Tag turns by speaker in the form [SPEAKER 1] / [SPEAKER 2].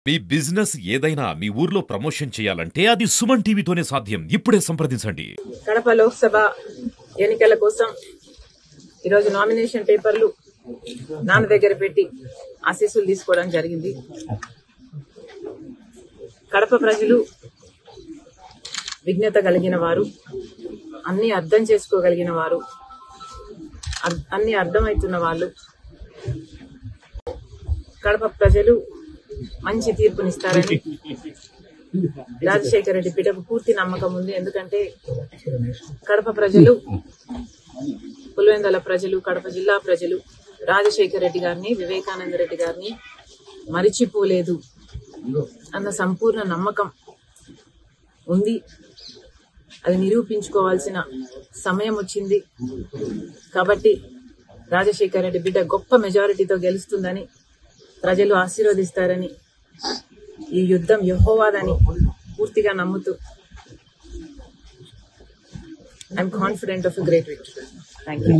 [SPEAKER 1] మీ business ఏదైనా మీ ఊర్లో promotion చేయాలంటే అది సుమన్ టీవీతోనే సాధ్యం. ఇప్పుడే సంప్రదించండి.
[SPEAKER 2] కడప లోక్సభ ఎన్నికల కోసం ఈరోజు నామినేషన్ పేపర్లు నాన్న దగ్గర పెట్టి ఆశీస్సులు తీసుకోవడం జరిగింది. కడప ప్రజలు విజ్ఞత కలిగిన వారు, అన్ని అర్థం చేసుకోగలిగిన వారు, అన్ని అర్థమవుతున్న వాళ్ళు. కడప ప్రజలు మంచి తీర్పునిస్తారని రాజశేఖర రెడ్డి బిడ్డకు పూర్తి నమ్మకం ఉంది. ఎందుకంటే కడప ప్రజలు, పులివెందుల ప్రజలు, కడప జిల్లా ప్రజలు రాజశేఖర రెడ్డి గారిని, వివేకానంద రెడ్డి గారిని మరిచిపోలేదు అన్న సంపూర్ణ నమ్మకం ఉంది. అది నిరూపించుకోవాల్సిన సమయం వచ్చింది. కాబట్టి రాజశేఖర రెడ్డి బిడ్డ గొప్ప మెజారిటీతో గెలుస్తుందని, ప్రజలు ఆశీర్వదిస్తారని, ఈ యుద్ధం యెహోవాదని పూర్తిగా నమ్ముతూ I'm confident of a great victory. Thank you.